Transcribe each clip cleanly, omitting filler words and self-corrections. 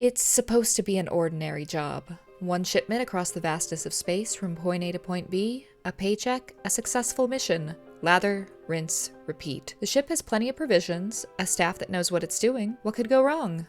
It's supposed to be an ordinary job. One shipment across the vastness of space from point A to point B, a paycheck, a successful mission. Lather, rinse, repeat. The ship has plenty of provisions, a staff that knows what it's doing. What could go wrong?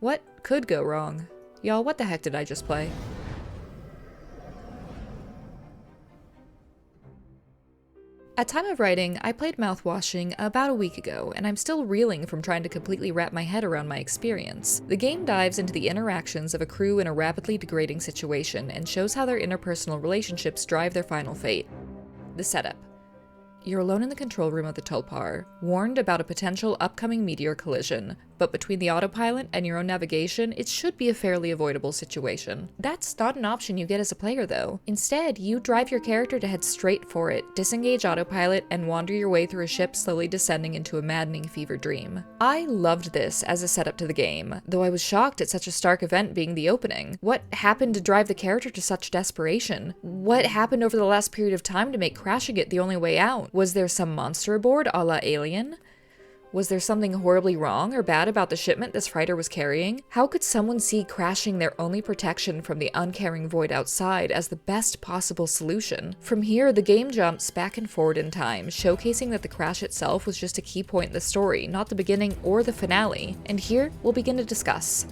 What could go wrong? Y'all, what the heck did I just play? At time of writing, I played Mouthwashing about a week ago, and I'm still reeling from trying to completely wrap my head around my experience. The game dives into the interactions of a crew in a rapidly degrading situation and shows how their interpersonal relationships drive their final fate. The setup. You're alone in the control room of the Tulpar, warned about a potential upcoming meteor collision, but between the autopilot and your own navigation, it should be a fairly avoidable situation. That's not an option you get as a player, though. Instead, you drive your character to head straight for it, disengage autopilot, and wander your way through a ship slowly descending into a maddening fever dream. I loved this as a setup to the game, though I was shocked at such a stark event being the opening. What happened to drive the character to such desperation? What happened over the last period of time to make crashing it the only way out? Was there some monster aboard, a la Alien? Was there something horribly wrong or bad about the shipment this freighter was carrying? How could someone see crashing their only protection from the uncaring void outside as the best possible solution? From here, the game jumps back and forward in time, showcasing that the crash itself was just a key point in the story, not the beginning or the finale. And here, we'll begin to discuss.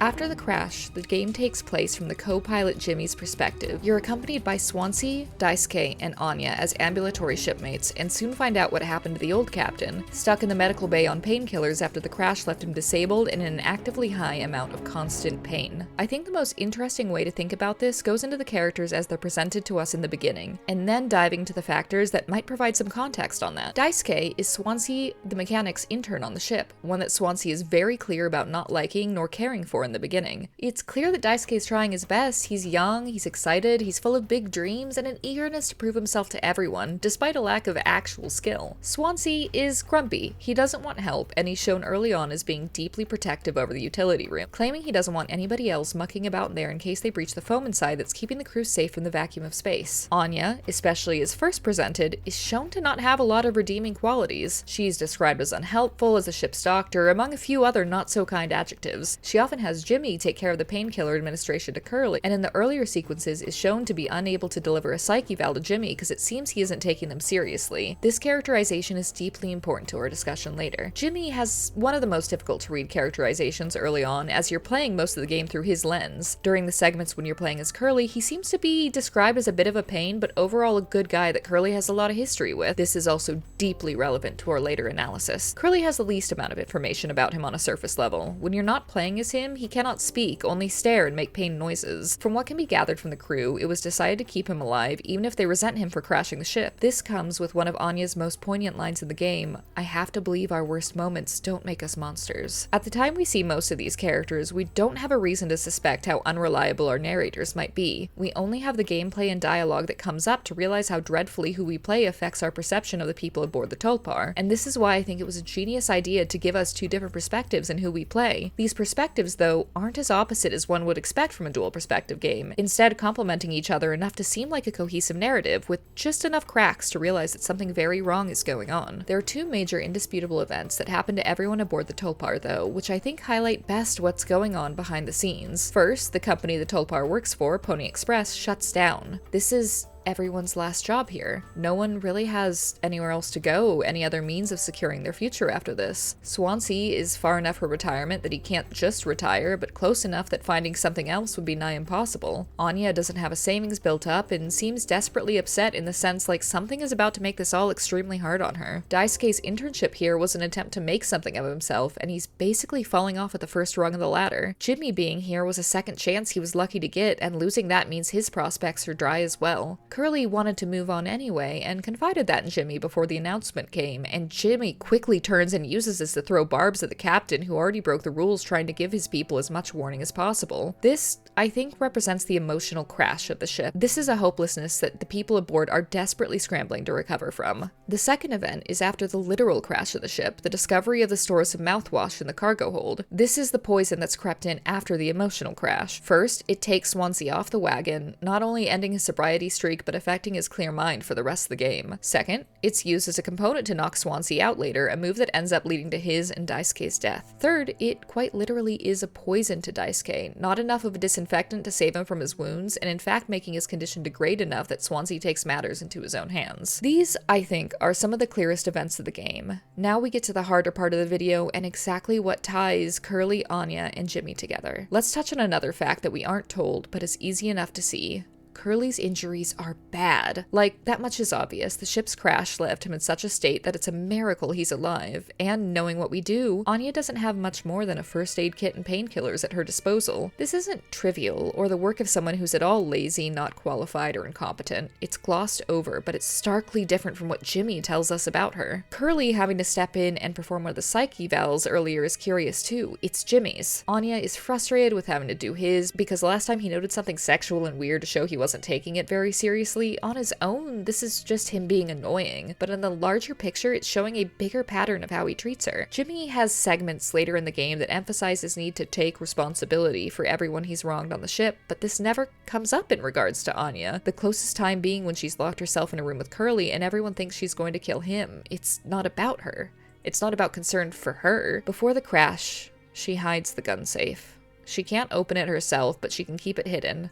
After the crash, the game takes place from the co-pilot Jimmy's perspective. You're accompanied by Swansea, Daisuke, and Anya as ambulatory shipmates, and soon find out what happened to the old captain, stuck in the medical bay on painkillers after the crash left him disabled and in an actively high amount of constant pain. I think the most interesting way to think about this goes into the characters as they're presented to us in the beginning, and then diving to the factors that might provide some context on that. Daisuke is Swansea, the mechanic's intern on the ship, one that Swansea is very clear about not liking nor caring for in the beginning. It's clear that Daisuke is trying his best. He's young, he's excited, he's full of big dreams, and an eagerness to prove himself to everyone, despite a lack of actual skill. Swansea is grumpy. He doesn't want help, and he's shown early on as being deeply protective over the utility room, claiming he doesn't want anybody else mucking about in there in case they breach the foam inside that's keeping the crew safe from the vacuum of space. Anya, especially as first presented, is shown to not have a lot of redeeming qualities. She's described as unhelpful, as a ship's doctor, among a few other not-so-kind adjectives. She often has Jimmy take care of the painkiller administration to Curly, and in the earlier sequences is shown to be unable to deliver a psych eval to Jimmy because it seems he isn't taking them seriously. This characterization is deeply important to our discussion later. Jimmy has one of the most difficult to read characterizations early on, as you're playing most of the game through his lens. During the segments when you're playing as Curly, he seems to be described as a bit of a pain, but overall a good guy that Curly has a lot of history with. This is also deeply relevant to our later analysis. Curly has the least amount of information about him on a surface level. When you're not playing as him, he cannot speak, only stare and make pain noises. From what can be gathered from the crew, it was decided to keep him alive even if they resent him for crashing the ship. This comes with one of Anya's most poignant lines in the game: "I have to believe our worst moments don't make us monsters." At the time we see most of these characters, we don't have a reason to suspect how unreliable our narrators might be. We only have the gameplay and dialogue that comes up to realize how dreadfully who we play affects our perception of the people aboard the Tulpar. And this is why I think it was a genius idea to give us two different perspectives in who we play. These perspectives, though, aren't as opposite as one would expect from a dual perspective game, instead complementing each other enough to seem like a cohesive narrative, with just enough cracks to realize that something very wrong is going on. There are two major indisputable events that happen to everyone aboard the Tulpar, though, which I think highlight best what's going on behind the scenes. First, the company the Tulpar works for, Pony Express, shuts down. This is everyone's last job here. No one really has anywhere else to go, any other means of securing their future after this. Swansea is far enough for retirement that he can't just retire, but close enough that finding something else would be nigh impossible. Anya doesn't have a savings built up and seems desperately upset in the sense like something is about to make this all extremely hard on her. Daisuke's internship here was an attempt to make something of himself, and he's basically falling off at the first rung of the ladder. Jimmy being here was a second chance he was lucky to get, and losing that means his prospects are dry as well. Curly wanted to move on anyway, and confided that in Jimmy before the announcement came, and Jimmy quickly turns and uses this to throw barbs at the captain, who already broke the rules trying to give his people as much warning as possible. This, I think, represents the emotional crash of the ship. This is a hopelessness that the people aboard are desperately scrambling to recover from. The second event is after the literal crash of the ship, the discovery of the stores of mouthwash in the cargo hold. This is the poison that's crept in after the emotional crash. First, it takes Swansea off the wagon, not only ending his sobriety streak, effect, but affecting his clear mind for the rest of the game. Second, it's used as a component to knock Swansea out later, a move that ends up leading to his and Daisuke's death. Third, it quite literally is a poison to Daisuke, not enough of a disinfectant to save him from his wounds, and in fact making his condition degrade enough that Swansea takes matters into his own hands. These, I think, are some of the clearest events of the game. Now we get to the harder part of the video and exactly what ties Curly, Anya, and Jimmy together. Let's touch on another fact that we aren't told, but is easy enough to see. Curly's injuries are bad. Like, that much is obvious. The ship's crash left him in such a state that it's a miracle he's alive. And knowing what we do, Anya doesn't have much more than a first aid kit and painkillers at her disposal. This isn't trivial, or the work of someone who's at all lazy, not qualified, or incompetent. It's glossed over, but it's starkly different from what Jimmy tells us about her. Curly having to step in and perform one of the psych evals earlier is curious too. It's Jimmy's. Anya is frustrated with having to do his, because last time he noted something sexual and weird to show he wasn't taking it very seriously. On his own, this is just him being annoying, but in the larger picture, it's showing a bigger pattern of how he treats her. Jimmy has segments later in the game that emphasize his need to take responsibility for everyone he's wronged on the ship, but this never comes up in regards to Anya, the closest time being when she's locked herself in a room with Curly and everyone thinks she's going to kill him. It's not about her. It's not about concern for her. Before the crash, she hides the gun safe. She can't open it herself, but she can keep it hidden.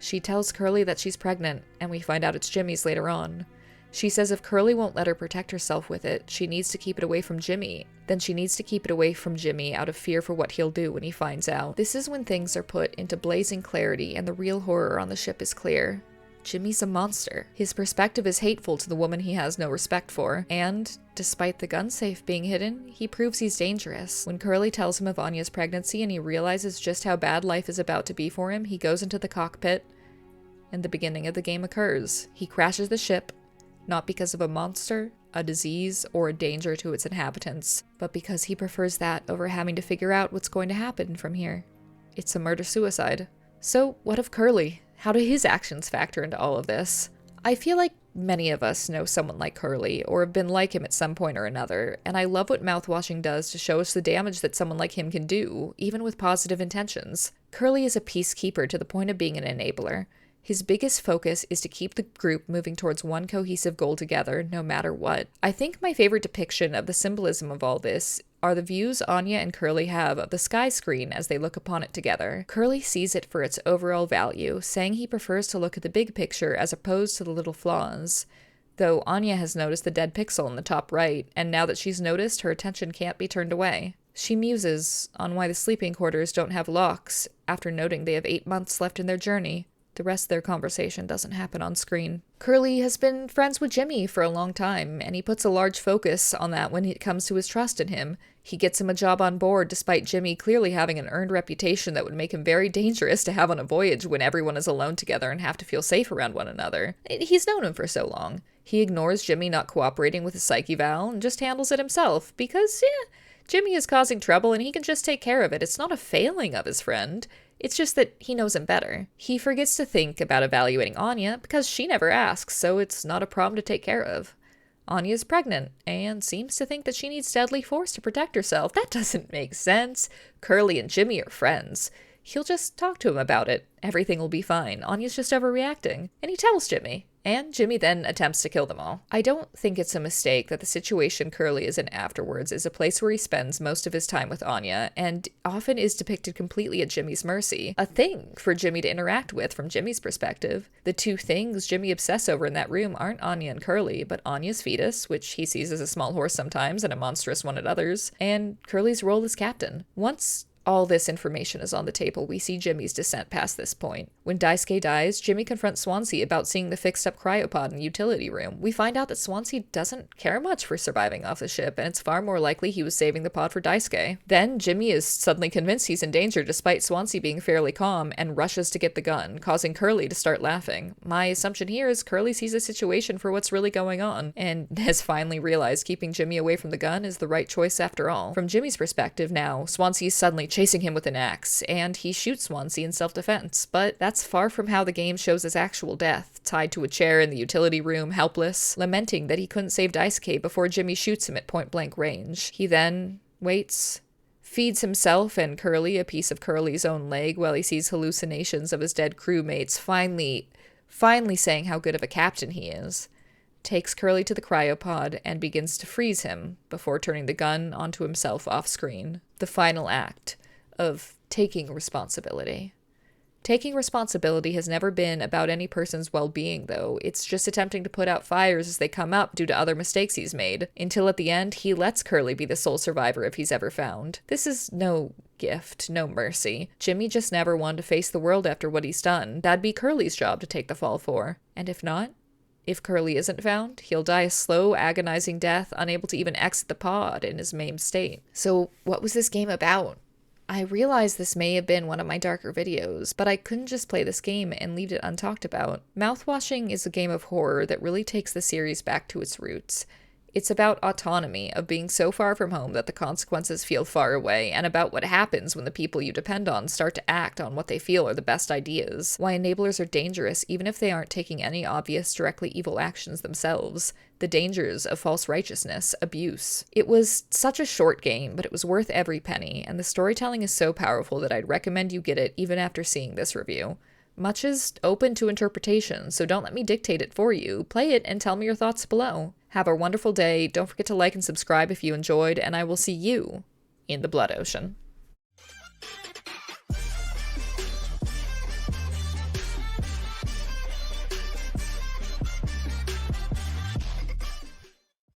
She tells Curly that she's pregnant, and we find out it's Jimmy's later on. She says if Curly won't let her protect herself with it, she needs to keep it away from Jimmy. Then she needs to keep it away from Jimmy out of fear for what he'll do when he finds out. This is when things are put into blazing clarity and the real horror on the ship is clear. Jimmy's a monster. His perspective is hateful to the woman he has no respect for, and despite the gun safe being hidden, he proves he's dangerous. When Curly tells him of Anya's pregnancy and he realizes just how bad life is about to be for him, he goes into the cockpit, and the beginning of the game occurs. He crashes the ship, not because of a monster, a disease, or a danger to its inhabitants, but because he prefers that over having to figure out what's going to happen from here. It's a murder-suicide. So, what of Curly? How do his actions factor into all of this? I feel like many of us know someone like Curly, or have been like him at some point or another, and I love what Mouthwashing does to show us the damage that someone like him can do, even with positive intentions. Curly is a peacekeeper to the point of being an enabler. His biggest focus is to keep the group moving towards one cohesive goal together, no matter what. I think my favorite depiction of the symbolism of all this are the views Anya and Curly have of the sky screen as they look upon it together. Curly sees it for its overall value, saying he prefers to look at the big picture as opposed to the little flaws. Though Anya has noticed the dead pixel in the top right, and now that she's noticed, her attention can't be turned away. She muses on why the sleeping quarters don't have locks, after noting they have 8 months left in their journey. The rest of their conversation doesn't happen on screen. Curly has been friends with Jimmy for a long time, and he puts a large focus on that when it comes to his trust in him. He gets him a job on board despite Jimmy clearly having an earned reputation that would make him very dangerous to have on a voyage when everyone is alone together and have to feel safe around one another. He's known him for so long. He ignores Jimmy not cooperating with his psych eval and just handles it himself because, Jimmy is causing trouble and he can just take care of it. It's not a failing of his friend. It's just that he knows him better. He forgets to think about evaluating Anya because she never asks, so it's not a problem to take care of. Anya's pregnant and seems to think that she needs deadly force to protect herself. That doesn't make sense. Curly and Jimmy are friends. He'll just talk to him about it. Everything will be fine. Anya's just overreacting. And he tells Jimmy. And Jimmy then attempts to kill them all. I don't think it's a mistake that the situation Curly is in afterwards is a place where he spends most of his time with Anya, and often is depicted completely at Jimmy's mercy. A thing for Jimmy to interact with from Jimmy's perspective. The two things Jimmy obsesses over in that room aren't Anya and Curly, but Anya's fetus, which he sees as a small horse sometimes and a monstrous one at others, and Curly's role as captain. Once all this information is on the table, we see Jimmy's descent past this point. When Daisuke dies, Jimmy confronts Swansea about seeing the fixed-up cryopod in the utility room. We find out that Swansea doesn't care much for surviving off the ship, and it's far more likely he was saving the pod for Daisuke. Then, Jimmy is suddenly convinced he's in danger despite Swansea being fairly calm, and rushes to get the gun, causing Curly to start laughing. My assumption here is Curly sees the situation for what's really going on, and has finally realized keeping Jimmy away from the gun is the right choice after all. From Jimmy's perspective now, Swansea is suddenly chasing him with an axe, and he shoots Swansea in self-defense, but that's far from how the game shows his actual death, tied to a chair in the utility room, helpless, lamenting that he couldn't save Daisuke before Jimmy shoots him at point-blank range. He then waits, feeds himself and Curly a piece of Curly's own leg while he sees hallucinations of his dead crewmates, finally finally saying how good of a captain he is, takes Curly to the cryopod and begins to freeze him before turning the gun onto himself off-screen. The final act of taking responsibility. Taking responsibility has never been about any person's well-being, though. It's just attempting to put out fires as they come up due to other mistakes he's made, until at the end he lets Curly be the sole survivor if he's ever found. This is no gift, no mercy. Jimmy just never wanted to face the world after what he's done. That'd be Curly's job to take the fall for. And if not? If Curly isn't found, he'll die a slow, agonizing death, unable to even exit the pod in his maimed state. So what was this game about? I realize this may have been one of my darker videos, but I couldn't just play this game and leave it untalked about. Mouthwashing is a game of horror that really takes the series back to its roots. It's about autonomy, of being so far from home that the consequences feel far away, and about what happens when the people you depend on start to act on what they feel are the best ideas. Why enablers are dangerous even if they aren't taking any obvious directly evil actions themselves. The dangers of false righteousness, abuse. It was such a short game, but it was worth every penny, and the storytelling is so powerful that I'd recommend you get it even after seeing this review. Much is open to interpretation, so don't let me dictate it for you. Play it and tell me your thoughts below. Have a wonderful day, don't forget to like and subscribe if you enjoyed, and I will see you in the Blood Ocean.